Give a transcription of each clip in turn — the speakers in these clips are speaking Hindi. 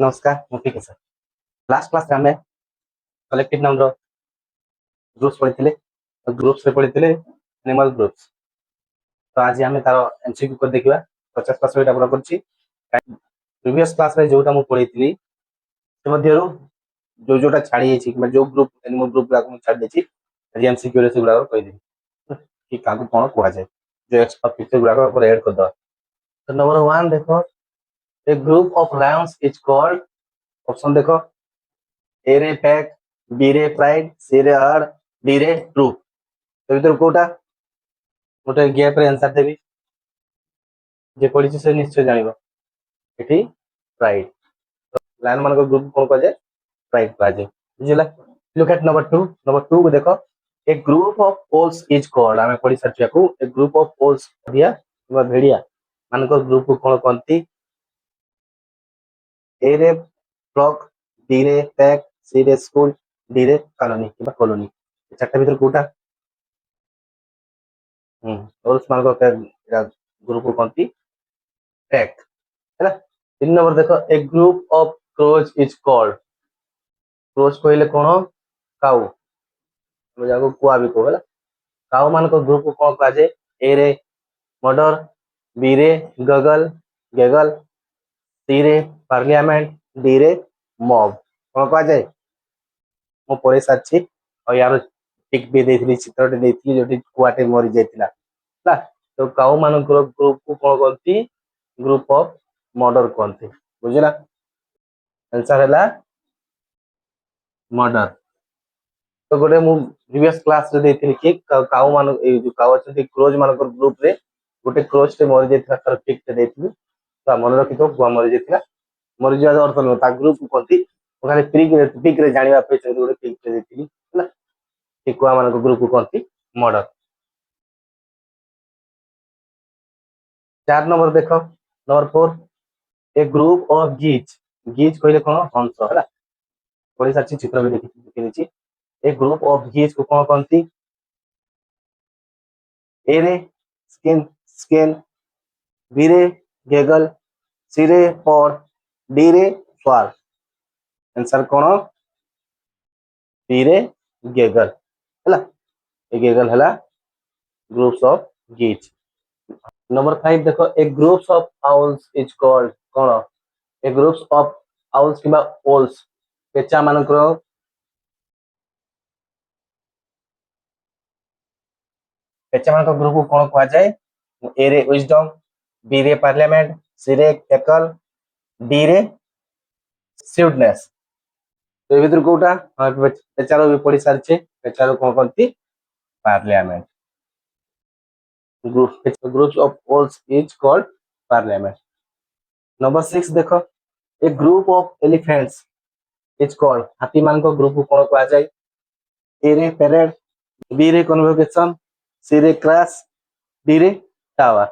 नमस्कार मुझे सर लास्ट क्लास में कलेक्टिव नाउन ग्रुप्स पढ़ी ग्रुप्स पढ़ी एनिमल ग्रुप्स तो आज आम तार एमसीक्यू कर देखा 50% पूरा कर प्रीवियस क्लास रे जोटा मु पढ़ी जो जोटा छाड़ी जो ग्रुप एनिमल ग्रुप गुड़ा छाड़ी देछि आज एमसीक्यू रे से गुड़ा कहि देबी कि काकू कोन कुआ जाय जो एक्स्ट्रा फीचर गुड़ा पर ऐड कर दो। तो नंबर 1 देखो a group of lions is called option देखो ए रे पैक बी रे प्राइड सी रे हर्ड डी रे ट्रू तो भीतर कोटा गोटे गैप रे आंसर देबी जे पढ़ी से निश्चय जानिबो एठी प्राइड लाइन मान ग्रुप कोन कह जाय प्राइड कह जाय बुझिला। लुक एट नंबर 2 को देखो a group of poles is called आमे पढ़ी साथिया को ए ग्रुप ऑफ पोल्स दिया किबा भेड़िया मान ग्रुप को कोन कहंती ए रे फ्लॉक बी रे पैक सी रे स्कूल डी रे कॉलोनी किबा कॉलोनी चारटा भीतर कोटा और मान ग्रुप को कहंती पैक है। 3 नंबर देखो a group of crows is called crows कहले कोन काउ जाको कुआ भी को है काउ मान को ग्रुप को कोन कहा जाय ए रे मर्डर बी रे गगल गेगल सी रे पार्लियामेंट डी रे मॉब कोन कहा जाय मो परे साची और यार टिक भी देथिली चित्रटे देथिली जोटी कुआटे मरि जायतिला ना तो काउ मान ग्रुप को कोन कहंती ग्रुप ऑफ मर्डर कहंती बुझिला। आंसर हैला मर्डर। तो गोटे मु प्रीवियस क्लास रे देथिली कि काउ मान ए जो काउ अछि क्रोज मान ग्रुप रे गोटे क्रोज टे मरि जायतिला तर टिक टे देथिली तो मन रखितो गुआ मरि जायतिला मरि जा अर्थ न ता ग्रुप को कहंती खाली पिक रे जानिबा पे गोटे पिक टे देथिली हैला कि कुआ मान ग्रुप को कहंती मर्डर। 4 नंबर देखो नंबर 4 ए ग्रुप ऑफ गीच गीच कहले कोन हंस हैला पढ़ी साची चित्र भी देखि ए ग्रुप ऑफ गीच को कोन कहंती ए रे स्किन स्केल बी रे गेगल सी रे फॉर डी रे स्वार आंसर कोन बी रे गेगल हैला ए गेगल हैला ग्रुप्स ऑफ गीच। नंबर 5 देखो a groups of owls is called कोन ए ग्रुप्स ऑफ आउल्स किबा ओल्स पेचा मानकर पेचा मान ग्रुप को कोन कहा जाय ए रे विजडम बी रे पार्लियामेंट सी रे कैकल डी रे स्यूडनेस तो ए भीतर कोटा पेचारो भी पढ़ी सारछे पेचारो कोन कहंती parliament groups of owls is called parliament. Number 6 देखो a group of elephants is called हाथी मान को ग्रुप को कोन कहा जाय ए रे पैरेड बी रे कन्वोकेशन सी रे क्रैश डी रे टावर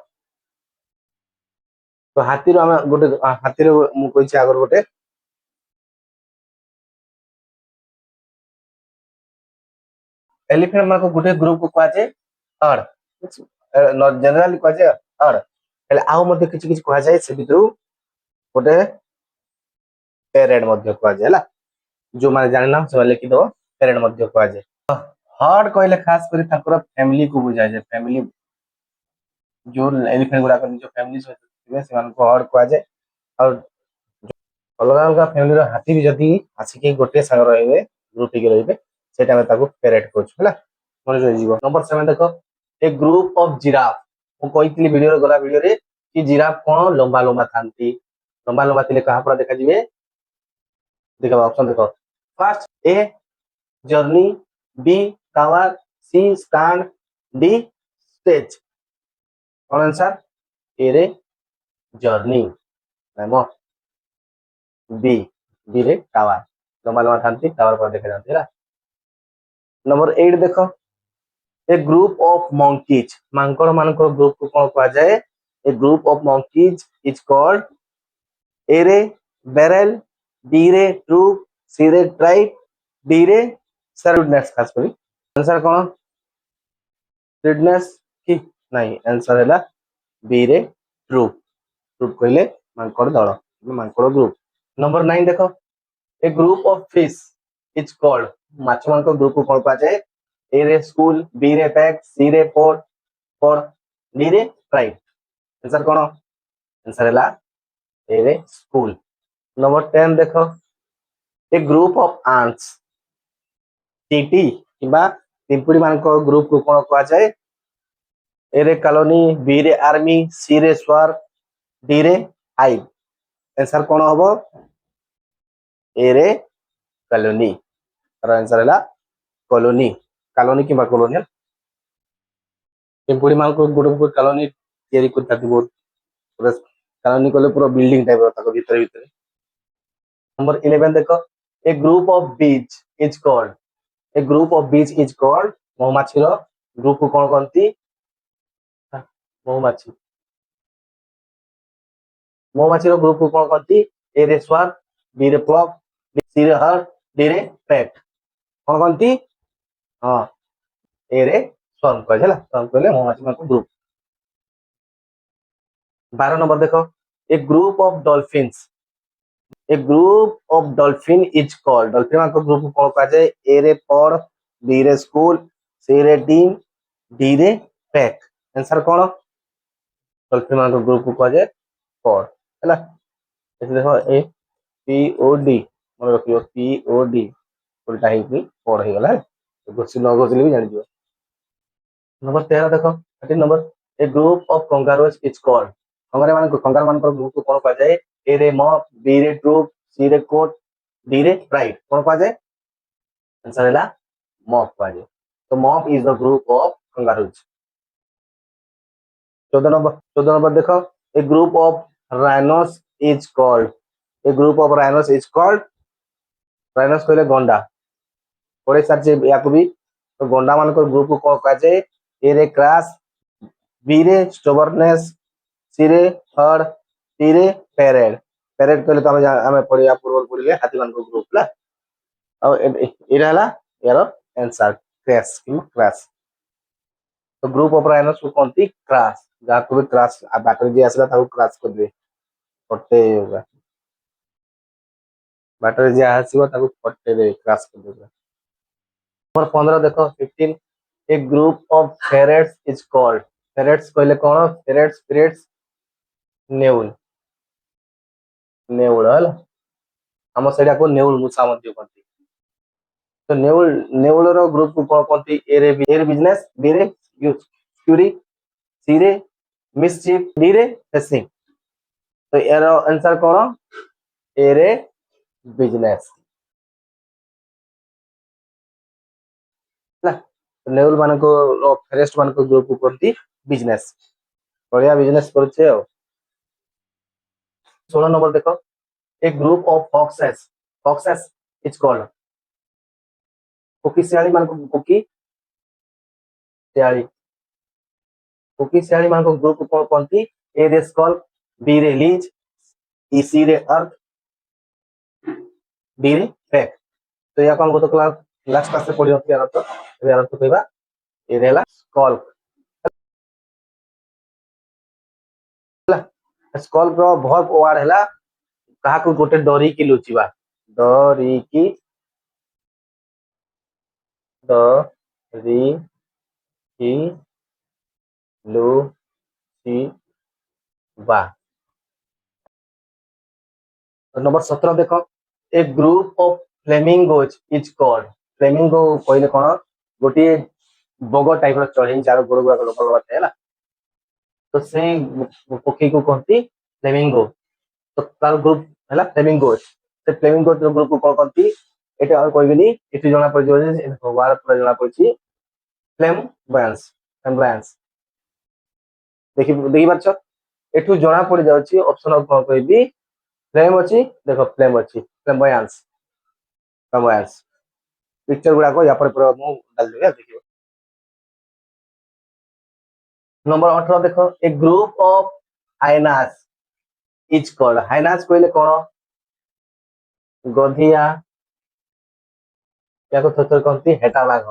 तो हाथी रो हम गोटे हाथी रो मु कहि छी आगर गोटे एलिफेंट मान को गोटे ग्रुप को कहा जाय हर्ड जनरली कहा जाय हर्ड हेले आउ मध्ये किछि किछि कहा जाय से भितरु गोटे पैरेड मध्ये कहा जाय हला जो माने जानि ना से लिखि दो पैरेड मध्ये कहा जाय हर्ड कहले खास करी ताकर फैमिली को बुझाय जाय फैमिली जो एलिफेंट गुडा जो फैमिली से मान को हर्ड कहा जाय और अलग अलग फैमिली रो हाथी भी जदी आसी गोटे संग रहबे ग्रुप के रहबे सेटा में ताको पैरेड कोच हला मन रहि जीवो। नंबर 7 देखो ए ग्रुप ऑफ जिराफ मु कहितली वीडियो रे गला वीडियो रे कि जिराफ कोन लंबा लंबा थांती लंबा लंबा तिले कहा पर देखा जिवे देखो ऑप्शन देखो first a journey B tower C stand D stage कौन आंसर ए रे जर्नी नामो बी बी रे टावर लंबा लंबा थांती टावर पर देखा जाती है। नंबर 8 देखो ए ग्रुप ऑफ मंकीज मांकड़ मानकर ग्रुप को कोन कहा जाय a group of monkeys is called a रे बैरल बी रे ट्रूप सी रे ट्राइब डी रे सर्वनेस खास करी आंसर कोन सर्वनेस की नहीं आंसर हैला बी रे ट्रूप ट्रूप कहले मांकड़ दल मांकड़ ग्रुप। नंबर 9 देखो a group of fish is called माछ मान ग्रुप को कौन कहा जाए ए रे स्कूल बी रे पैक सी रे पोर्ट फोर डी रे फ्राइड आंसर कौन आंसर है ए रे स्कूल नंबर 10 देखो ए ग्रुप ऑफ आंट्स टीटी किबा पिंपुड़ी मान ग्रुप को कौन कहा जाए ए रे कॉलोनी बी रे आर्मी सी रे स्वार डी रे हाइव आंसर कौन हम ए रे कॉलोनी आंसर है कॉलोनी कॉलोनी किबा कॉलोनियल पिंपुड़ी मान गोटे गोटे कॉलोनी तैयारी करता बहुत पूरा कॉलोनी कले पूरा बिल्डिंग टाइप रो भीतर भीतर नंबर 11 देखो ए ग्रुप ऑफ बीज is called a group of बीज इज कॉल्ड महुमाछी रो ग्रुप को कौन कहती महुमाछी महुमाछी रो ग्रुप को कौन कहती ए रे स्वार बी रे फ्लॉक सी रे हर डी रे पैक कौन कहती हाँ ए रे स्वार्म कहे ହେଲା स्वार्म कहले महुमाछी मान ग्रुप 12 नंबर देखो a group of dolphins a group of dolphin is called dolphin मान ग्रुप को कौन कहा जाए ए रे पॉड बी रे स्कूल सी रे टीम डी रे पैक आंसर कौन डॉल्फिन मान ग्रुप को कहा जाए पॉड हैला एसे देखो ए पी ओ डी मन रखियो पी ओ डी उल्टा ही पॉड हे गला घोषि न घोषिले भी जानि दियो नंबर 13 देखो 13 number a group of kangaroos is called कंगार मान ग्रुप को कौन कहा जाए ए रे मॉप बी रे ट्रूप सी रे कोट डी रे प्राइड कौन कहा जाए आंसर है मॉप कहा जाए तो mob is the group of kangaroos 14 number देखो a group of rhinos is called a group of rhinos is called rhinos कहले गंडा पढ़े सारी या भी तो गंडा मान ग्रुप को कौन कहा जाए ए रे क्रास बी रे स्टोबरनेस सी रे हर्ड डी रे पैरेड पैरेड कहले तो हमें पढ़िया पूर्व पढ़िले हाथी मान ग्रुप ला आ एरा हला यार आंसर क्रैश कि क्रैश तो ग्रुप ऑफ राइनोस को कहती क्रैश जहाँ को भी क्रैश बाटर जे आसला ताको क्रैश कर दे पट्टे होगा बाटर जे आसीबो ताको पट्टे दे क्रैश कर दे नंबर 15 देखो 15 a group of ferrets is called ferrets कहले कौन फेरेट्स फेरेट्स नेउल नेउल हला हम सेडा को नेउल मुसा मध्य कहती तो नेउल नेउल रो ग्रुप को कौन कहती ए रे बिजनेस बी रे क्यूरी सी रे मिसचिफ डी रे फेसिंग तो यार आंसर कौन ए रे बिजनेस ना तो नेउल मान को फेरेस्ट मान को ग्रुप को कहती बिजनेस बढ़िया बिजनेस करछे 16 नंबर देखो a group of foxes is called कुकी सियाली मान को कुकी सियाली मान को ग्रुप को कहती ए रे स्कल बी रे लीज ई सी रे अर्थ डी रे पैक तो या कौन गत क्लास लास्ट क्लास से पढ़ी होती यार तो कहबा ए रे स्कल स्कल रो वर्ब वर्ड हैला कहा को गोटे डरी की लुचिबा डरी की डरी की लुचिबा नंबर 17 देखो a group of flamingos is called flamingo कहले कौन गोटे बग टाइप रो चढ़ई चार गोड़ गुड़ा लोक लगते है तो से पक्षी को कहती फ्लेमिंगो तो तार ग्रुप है फ्लेमिंगोज से फ्लेमिंगोज ग्रुप को कौन कहती एटा और कहबिनी एटी जना पड़ जो वार पूरा जना पड़ी फ्लेम्बायंस देखि देखि पारछ एठू जना पड़ जाउची ऑप्शन कौन कहबी फ्लेम अच्छी देखो फ्लेम अच्छी फ्लेम्बायंस फ्लेम्बायंस पिक्चर गुड़ा को या पर पूरा मु डाल देबे देखियो नंबर 18 देखो a group of hyenas is called hyenas कहले कौन गधिया या को थोथर कहती हेटा बाघ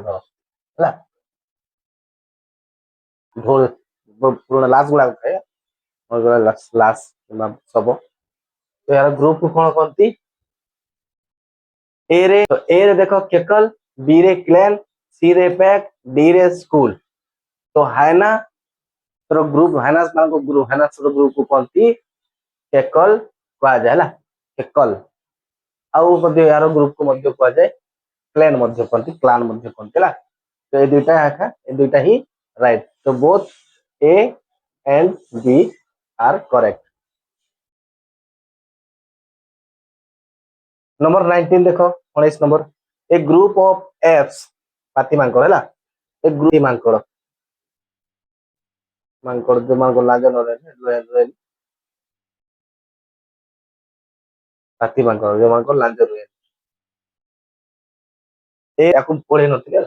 ହେଲା ढोल पुराना लाश गुड़ा ଥାଏ लाश କିମ୍ବା ଶବ। ତ ଏହାର ଗ୍ରୁପ କୁ କଣ କହନ୍ତି? ଏ ରେ ଦେଖ କେକଲ, ବି ରେ କ୍ଲେନ୍, ସି ରେ ପ୍ୟାକ୍, ଡି ରେ ସ୍କୁଲ। ତ ହାଇନା ଗ୍ରୁପ ହାଇନାସ ର ଗ୍ରୁପ କୁ କହନ୍ତି କେକଲ କୁହାଯାଏ ହେଲା, କେକଲ। ଆଉ ମଧ୍ୟ ଏହାର ଗ୍ରୁପ କୁ ମଧ୍ୟ କୁହାଯାଏ କ୍ଲେନ୍ ମଧ୍ୟ କହନ୍ତି, କ୍ଲାନ ମଧ୍ୟ କହନ୍ତି ହେଲା। ତ ଏ ଦୁଇଟା ହିଁ ରାଇଟ। ତ both A and B are correct. Number 19 देखो 19 number a group of apps पाती मांकड़ है ए ग्रुप मांकड़ मांकड़ जो मांकड़ लाज न पाती मांकड़ जो मांकड़ लाज रुए ए याकू पढ़े नथिले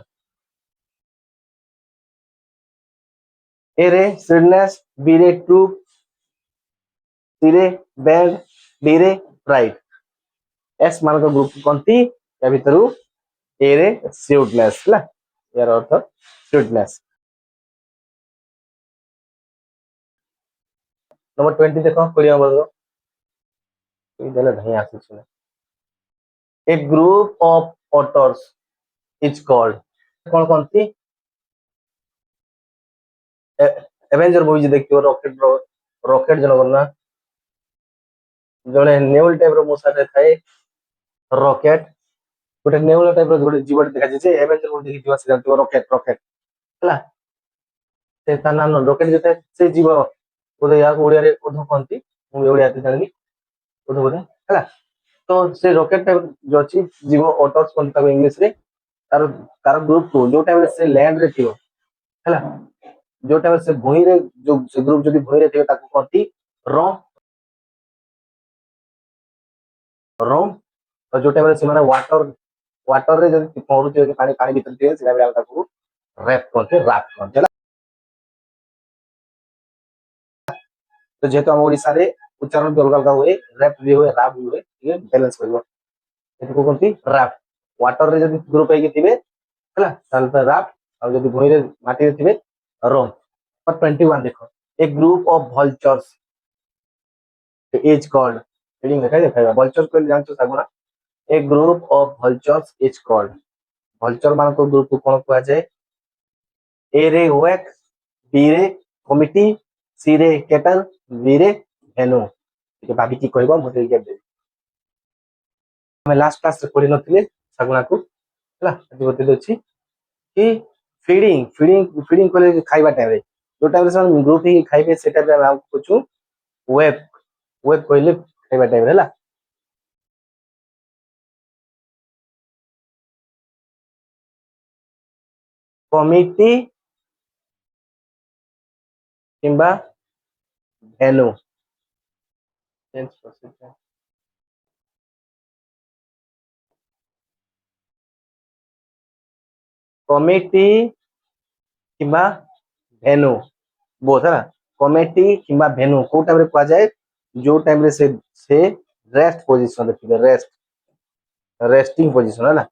ए रे स्ट्रेटनेस, बी रे ट्रू, सी रे बैंड, डी रे राइट। एस मान ग्रुप कोनती या भितरु ए रे स्यूटनेस हला, यार अर्थ स्यूटनेस। नंबर 20 देखो कोडिया बोलो ई देले नहीं आसी सुने a group of otters is called कौन कोनती एवेंजर मूवी देखियो रॉकेट जन करना जने नेउल टाइप रो मुसाटे थाए रॉकेट गोटे नेउल टाइप रो गोटे जीवन देखा जे एवेंजर मूवी देखि दिवा से जानतो रॉकेट रॉकेट हला से ता नाम रॉकेट जते से जीव बोले या ओडिया रे ओधो कोनती मु ओडिया ते जानि ओधो बोले हला। तो से रॉकेट टाइप जो अछि जीव ऑटर्स कोन ता इंग्लिश रे तार तार ग्रुप को जो टाइम से लैंड रे थियो हला जो टाइम से भूई रे जो से ग्रुप जदी भूई रे थियो ताको कोनती रो रोम और जो टाइम से माने वाटर रे जदी पहुंच जे पानी पानी भीतर थिए से टाइम ताको रैप कोनते रैप कोनते तो जेतो हम ओडिसा रे उच्चारण भी अलग अलग हुए रैप भी हुए रैप भी हुए ये बैलेंस करबो एतो कोनती रैप वाटर रे जदी ग्रुप हे थिबे हला ताल रैप और जदी भूई रे माटी रे थिबे रोम। और 21 देखो a group of vultures is called reading देखा vultures को जानतो सागुना a group of vultures is called vulture मान को ग्रुप को कोन कुआ जाय ए रे वेक, बी रे कमिटी, सी रे केटल, बी रे हेनु के भाभी की कहबो मते के दे हम लास्ट क्लास रे पढि नथिले सागुना को हला अति बते दछि कि फीडिंग फीडिंग फीडिंग करे खाइबा टाइम रे जो टाइम रे सब ग्रुप ही खाइबे से टाइम रे हम कुछु वेब वेब कहले खाइबा टाइम रे हला कमिटी किंबा हेनु कमिटी किंबा भेनु बोथ है कमिटी किंबा भेनु को टाइम रे कुआ जाए जो टाइम रे से रेस्ट पोजीशन रे थिबे रेस्टिंग पोजीशन है ना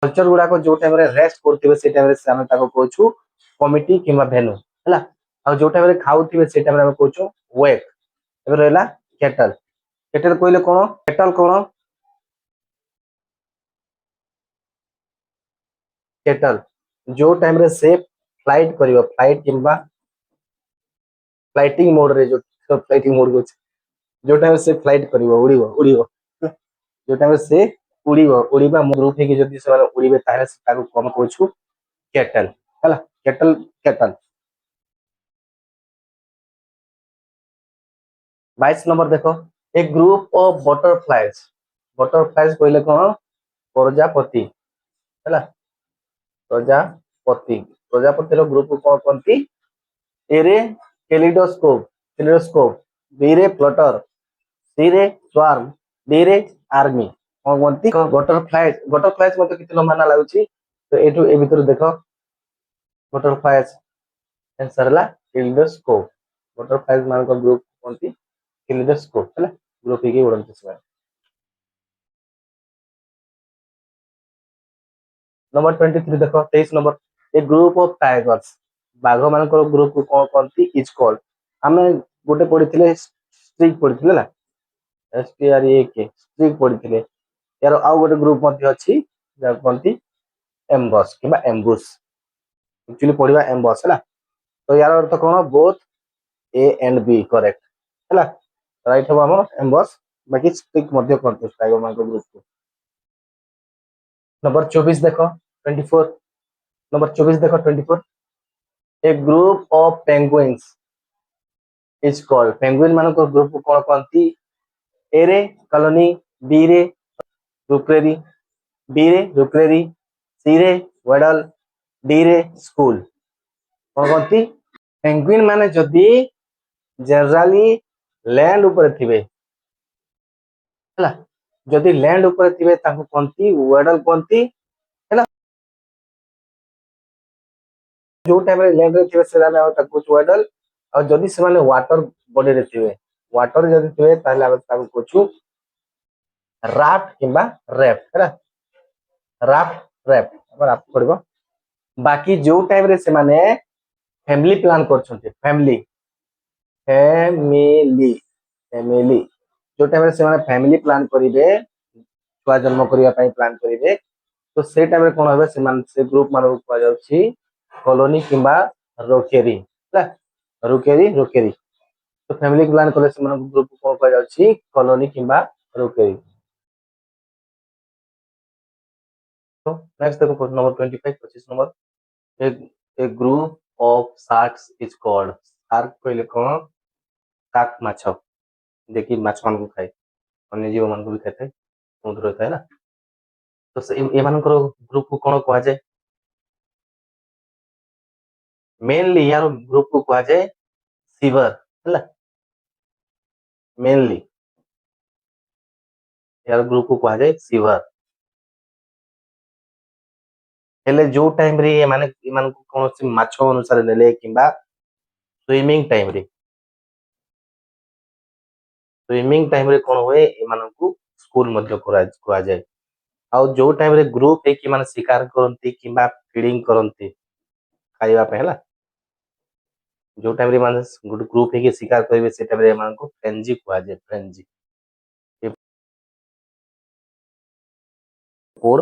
कल्चर गुडा को जो टाइम रे रेस्ट करथिबे से टाइम रे से हम ताको कहूछु कमिटी किंबा भेनु हैला आ जो टाइम रे खाउथिबे से टाइम रे हम कहूछु वेक एबे रहला केटल केटल कहले कोन केटल कोन केटल जो टाइम रे से फ्लाइट करिवो फ्लाइट किंबा फ्लाइटिंग मोड रे जो फ्लाइटिंग मोड को जो टाइम से फ्लाइट करिवो उड़ीबो उड़ीबो जो टाइम से उड़ीबो उड़ीबा ग्रुप हे कि जदी से उड़ीबे ताहे से ताको कम कहूछु केटल हैला केटल केटल 22 नंबर देखो ए ग्रुप ऑफ बटरफ्लाइज कहले कोन प्रजापति हैला प्रजापति प्रजापति रो ग्रुप को कोन कोनती ए रे कैलिडोस्कोप बी रे फ्लटर सी रे स्वार्म डी रे आर्मी कोन कोनती बटरफ्लाइज मते किते लंबा लागुची तो एटू ए भीतर देखो बटरफ्लाइज आंसर ला कैलिडोस्कोप बटरफ्लाइज मान को ग्रुप कोनती कैलिडोस्कोप हैला ग्रुप ही उड़नते से नंबर 23 देखो 23 number a group of tigers ବାଘ ମାନଙ୍କର ଗ୍ରୁପ କୁ କଣ କହନ୍ତି ଇଜ କଲ୍ଡ। ଆମେ ଗୋଟେ ପଢିଥିଲେ ଷ୍ଟ୍ରିକ୍ ପଢିଥିଲେ ନା STREAK ଷ୍ଟ୍ରିକ୍ ପଢିଥିଲେ। यार ଆଉ ଗୋଟେ ଗ୍ରୁପ ମଧ୍ୟ ଅଛି ଯାହାକୁ କହନ୍ତି ଏମ୍ବସ୍ କିମ୍ବା ଏମ୍ବୁସ୍। एक्चुअली पढ़िबा एम्बस ହେଲା। तो यार अर्थ कौन both A and B correct है राइट हम आम एम्बस बाकी स्टिक मध्य करते टाइगर मान ग्रुप को। नंबर 24 देखो 24 नंबर 24 देखो 24 a group of penguins is called. Penguin मान ग्रुप को कौन कहती ए रे कॉलोनी बी रे रुक्रेरी बी रे रुक्रेरी सी रे वेडल डी रे स्कूल कौन कहती पेंगुइन माने जदि जनरली लैंड ऊपर थिबे हैला जदि लैंड ऊपर थिबे ताको कोंती वेडल कोंती हैला जो टाइम रे लैंड रे थिबे सेला में ताको वेडल और जदि से माने वाटर बॉडी रे थिबे वाटर जदि थिबे ताले हम ताको कोछु राफ्ट किंबा रैफ्ट हैला राफ्ट रैफ्ट अब आप पड़िबो। बाकी जो टाइम रे से माने फैमिली प्लान करछन्ते फैमिली फैमिली फैमिली जो टाइम से माने फैमिली प्लान करिवे छुआ जन्म करिया पई प्लान करिवे तो से टाइम रे कोन होबे से ग्रुप मान को जाउछि कॉलोनी किंबा रोकेरी ହେଲା रोकेरी रोकेरी तो फैमिली प्लान कले से मान ग्रुप को को जाउछि कॉलोनी किंबा रोकेरी। तो नेक्स्ट देखो number 25 25 number a group of sharks is called. Shark कहले कोन काक माछ देखि माछ मान को खाए अन्य जीव मान को भी खाए समुद्र रहता है ना। तो से ए मानकर ग्रुप को कोन कहा जाए मेनली यार ग्रुप को कहा जाए सीवर है मेनली यार ग्रुप को कहा जाए सीवर हेले जो टाइम रे ये माने मान को कौन सी माछ अनुसार नेले किंबा स्विमिंग टाइम रे कोन होए ए मान को स्कूल मध्य कहा जाए। आउ जो टाइम रे ग्रुप है कि माने शिकार करंती किंबा फीडिंग करंती खाइबा पे हला जो टाइम रे माने गुड ग्रुप है कि शिकार करिवे से टाइम रे मान को फ्रेंजी कहा जाए फ्रेंजी कोड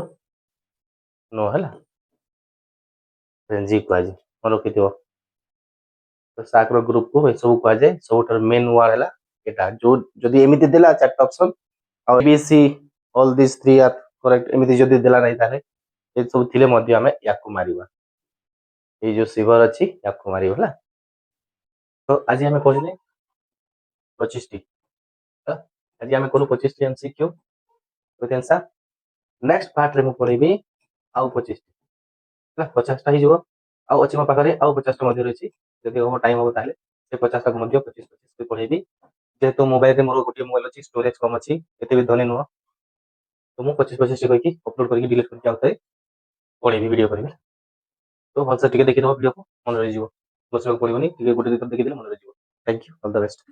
नो हला फ्रेंजी कहा जाए मन रखिथिबो। तो साकर ग्रुप को ए सब कहा जाए सबटर मेन वर्ड हला एटा जो जदी एमिति देला चारटा ऑप्शन और B C all this three are correct एमिति जदी देला नहीं ताले ए सब थिले मध्य हमें याकु मारिबा ए जो सिवर अछि याकु मारिबा हला। तो आज हमें पढ़ले 25 टी आज हमें कोन 25 T MCQ with answer next part रे मु पढिबी आउ 25 टी हला 50 टा ही जो आउ अछि म पाखरे आउ 50 टा मध्य रहछि जदी हो टाइम हो ताले से 50 टा मध्य 25 25 के पढिबी जेहेतु मोबाइल रे मोर गोटे मोबाइल अछि स्टोरेज कम अछि एते भी धनी नुह तो मु 25 25 कहि कि अपलोड करके डिलीट करके आउते पढिबी वीडियो करबी। तो भलसे टिके देखि दबो वीडियो को मन रहि जिवो बसक पड़िबनी टिके गोटे दिन देखि देले मन रहि जिवो। Thank you all the best.